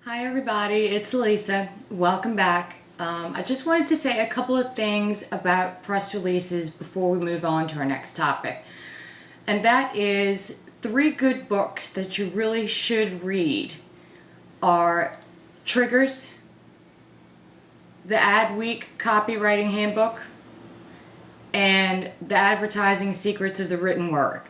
Hi everybody, it's Lisa. Welcome back. I just wanted to say a couple of things about press releases before we move on to our next topic. And that is 3 good books that you really should read are Triggers, the Adweek Copywriting Handbook, and The Advertising Secrets of the Written Word.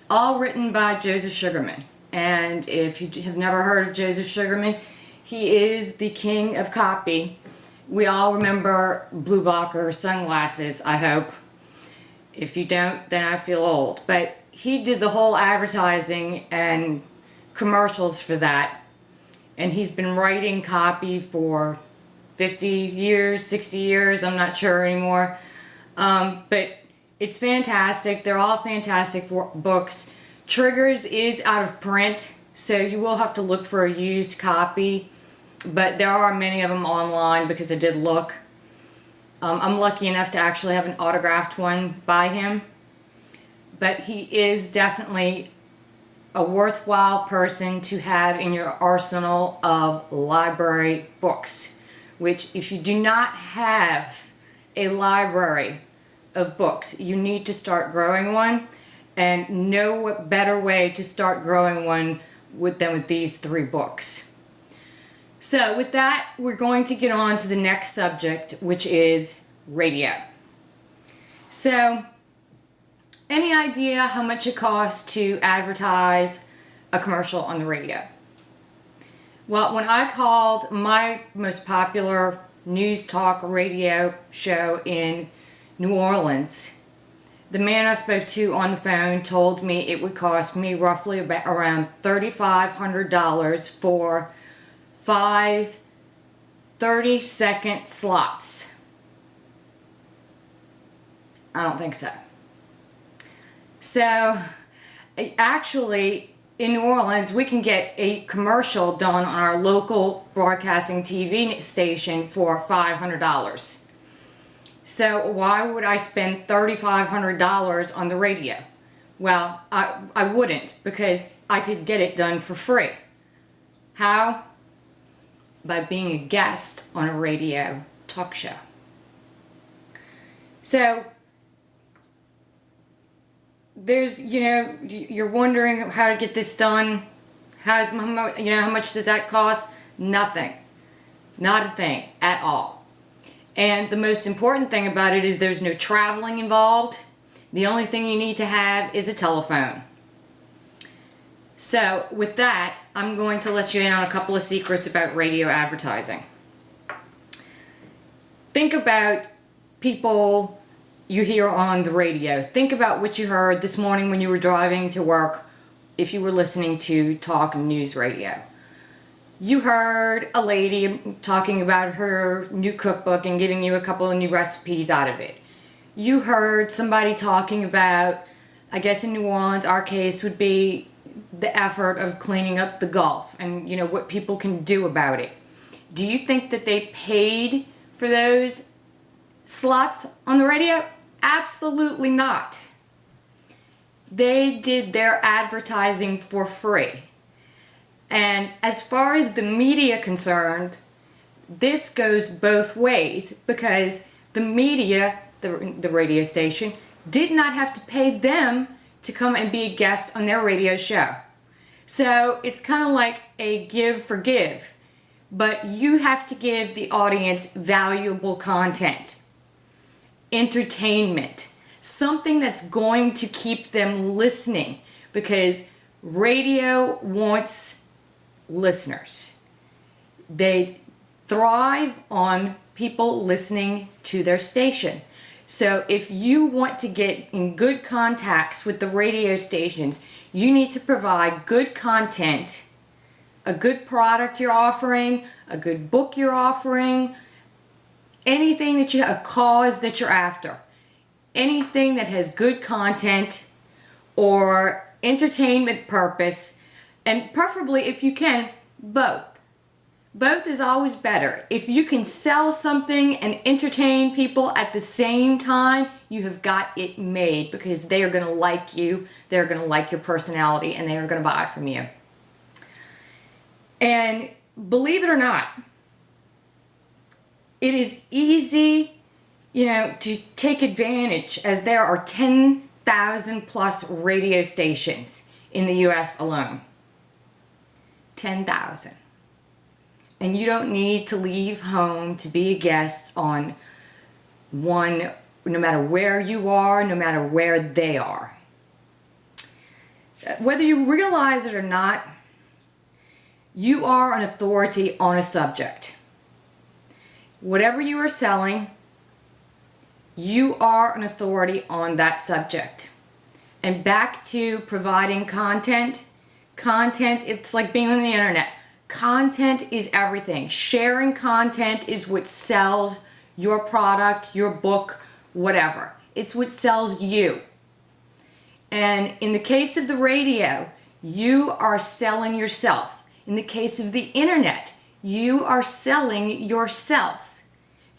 All written by Joseph Sugarman. And if you have never heard of Joseph Sugarman, he is the king of copy. We all remember blue blocker sunglasses, I hope. If you don't, then I feel old. But he did the whole advertising and commercials for that. And he's been writing copy for 50 years, 60 years, I'm not sure anymore. But it's fantastic. They're all fantastic books. Triggers is out of print, so you will have to look for a used copy, but there are many of them online because I did look. I'm lucky enough to actually have an autographed one by him, but he is definitely a worthwhile person to have in your arsenal of library books, which if you do not have a library of books, you need to start growing one. And no better way to start growing one than with these 3 books. So with that, we're going to get on to the next subject, which is radio. So, any idea how much it costs to advertise a commercial on the radio? Well, when I called my most popular news talk radio show in New Orleans, the man I spoke to on the phone told me it would cost me roughly about around $3,500 for 5 30-second slots. I don't think so. So, actually, in New Orleans, we can get a commercial done on our local broadcasting TV station for $500. So why would I spend $3,500 on the radio? Well, I wouldn't, because I could get it done for free. How? By being a guest on a radio talk show. So there's, you're wondering how to get this done. How much does that cost? Nothing. Not a thing at all. And the most important thing about it is there's no traveling involved. The only thing you need to have is a telephone. So with that, I'm going to let you in on a couple of secrets about radio advertising. Think about people you hear on the radio. Think about what you heard this morning when you were driving to work if you were listening to talk and news radio. You heard a lady talking about her new cookbook and giving you a couple of new recipes out of it. You heard somebody talking about, I guess in New Orleans, our case would be the effort of cleaning up the Gulf and, what people can do about it. Do you think that they paid for those slots on the radio? Absolutely not. They did their advertising for free. And as far as the media concerned, this goes both ways because the media, the radio station, did not have to pay them to come and be a guest on their radio show. So it's kind of like a give for give, but you have to give the audience valuable content, entertainment, something that's going to keep them listening because radio wants listeners. They thrive on people listening to their station. So if you want to get in good contacts with the radio stations, you need to provide good content, a good product you're offering, a good book you're offering, anything a cause that you're after. Anything that has good content or entertainment purpose. And preferably, if you can, both. Both is always better. If you can sell something and entertain people at the same time, you have got it made because they are going to like you, they're going to like your personality, and they are going to buy from you. And believe it or not, it is easy, to take advantage, as there are 10,000 plus radio stations in the US alone. 10,000. And you don't need to leave home to be a guest on one, no matter where you are, no matter where they are. Whether you realize it or not, you are an authority on a subject. Whatever you are selling, you are an authority on that subject. And back to providing content, it's like being on the internet. Content is everything. Sharing content is what sells your product, your book, whatever. It's what sells you. And in the case of the radio, you are selling yourself. In the case of the internet, you are selling yourself.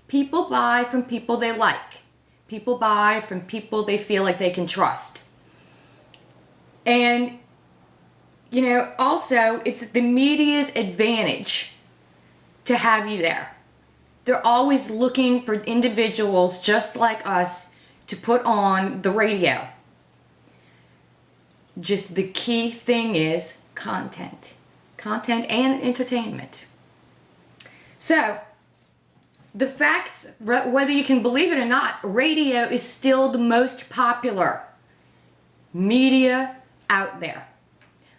People buy from people they like. People buy from people they feel like they can trust. And, also, it's the media's advantage to have you there. They're always looking for individuals just like us to put on the radio. Just the key thing is content. Content and entertainment. So, the facts, whether you can believe it or not, radio is still the most popular media out there.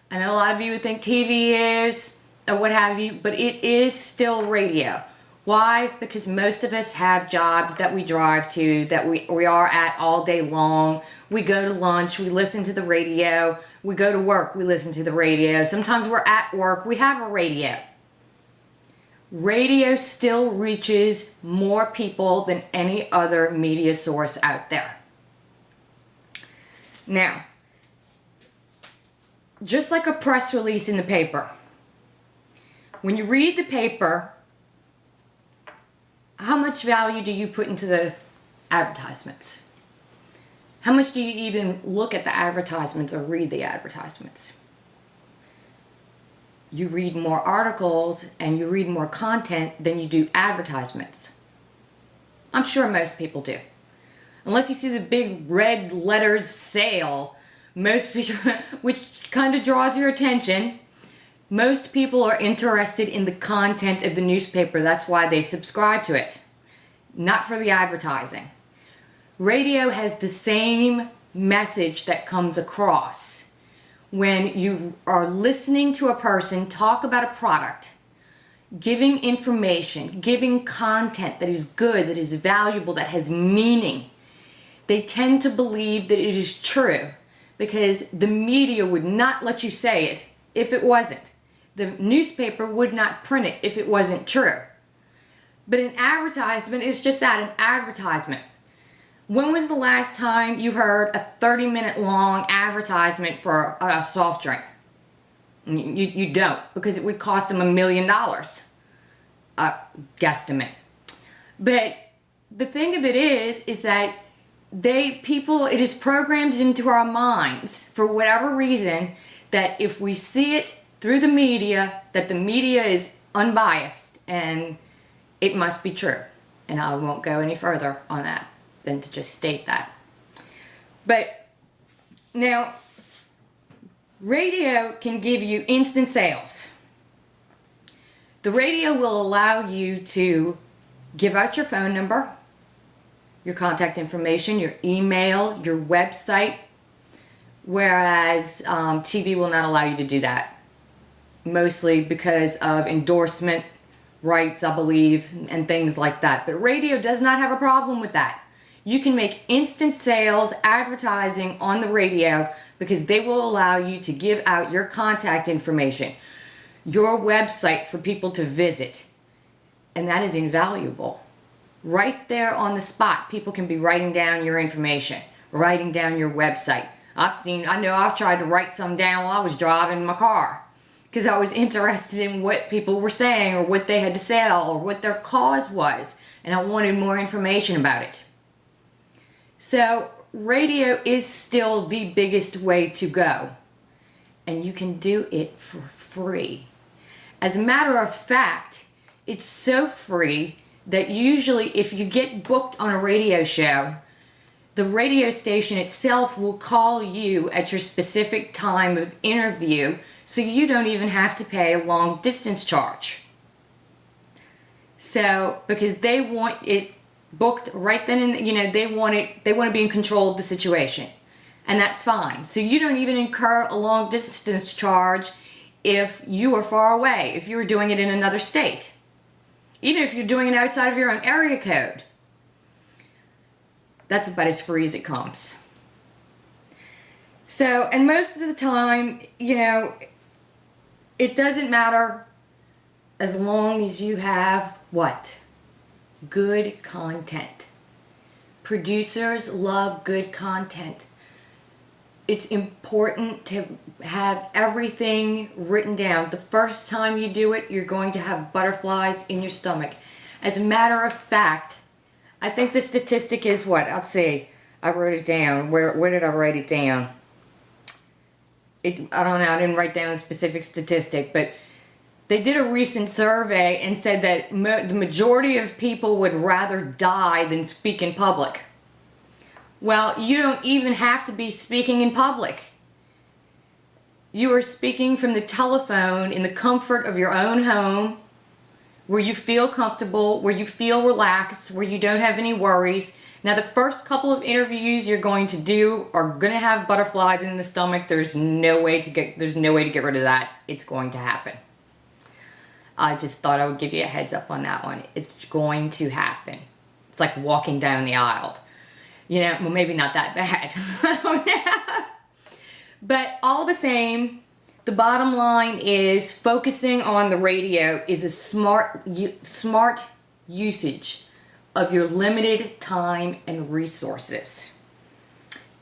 I know a lot of you would think TV is, or what have you, but it is still radio. Why? Because most of us have jobs that we drive to, that we are at all day long. We go to lunch, we listen to the radio. We go to work, we listen to the radio. Sometimes we're at work, we have a radio. Radio still reaches more people than any other media source out there. Now, just like a press release in the paper, when you read the paper, how much value do you put into the advertisements? How much do you even look at the advertisements or read the advertisements? You read more articles and you read more content than you do advertisements. I'm sure most people do. Unless you see the big red letters sale, most people, which kind of draws your attention, most people are interested in the content of the newspaper. That's why they subscribe to it, not for the advertising. Radio has the same message that comes across. When you are listening to a person talk about a product, giving information, giving content that is good, that is valuable, that has meaning, they tend to believe that it is true because the media would not let you say it if it wasn't. The newspaper would not print it if it wasn't true. But an advertisement is just that, an advertisement. When was the last time you heard a 30-minute long advertisement for a soft drink? You don't, because it would cost them $1 million. Guesstimate. But the thing of it is that it is programmed into our minds for whatever reason that if we see it through the media, that the media is unbiased and it must be true. And I won't go any further on that than to just state that. But now, radio can give you instant sales. The radio will allow you to give out your phone number, your contact information, your email, your website, whereas TV will not allow you to do that. Mostly because of endorsement rights, I believe, and things like that. But radio does not have a problem with that. You can make instant sales advertising on the radio because they will allow you to give out your contact information, your website for people to visit. And that is invaluable. Right there on the spot, people can be writing down your information, writing down your website. I know I've tried to write some down while I was driving my car because I was interested in what people were saying or what they had to sell or what their cause was, and I wanted more information about it. So radio is still the biggest way to go, and you can do it for free. As a matter of fact, it's so free that usually if you get booked on a radio show, the radio station itself will call you at your specific time of interview, so you don't even have to pay a long distance charge. So, because they want it booked right then and they want to be in control of the situation. And that's fine. So you don't even incur a long distance charge if you are far away, if you're doing it in another state. Even if you're doing it outside of your own area code. That's about as free as it comes. So, and most of the time, it doesn't matter as long as you have what? Good content. Producers love good content. It's important to have everything written down. The first time you do it, you're going to have butterflies in your stomach. As a matter of fact, I think the statistic is what? Let's see. I wrote it down. Where did I write it down? I don't know. I didn't write down a specific statistic, but they did a recent survey and said that the majority of people would rather die than speak in public. Well, you don't even have to be speaking in public. You are speaking from the telephone in the comfort of your own home, where you feel comfortable, where you feel relaxed, where you don't have any worries. Now, the first couple of interviews you're going to do are going to have butterflies in the stomach. There's no way to get rid of that. It's going to happen. I just thought I would give you a heads up on that one. It's going to happen. It's like walking down the aisle. Well, maybe not that bad. I don't know. But all the same, the bottom line is focusing on the radio is a smart usage of your limited time and resources.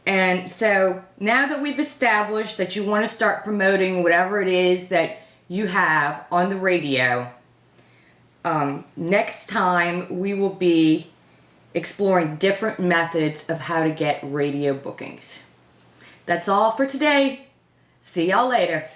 And so now that we've established that you want to start promoting whatever it is that you have on the radio, next time we will be exploring different methods of how to get radio bookings. That's all for today. See y'all later.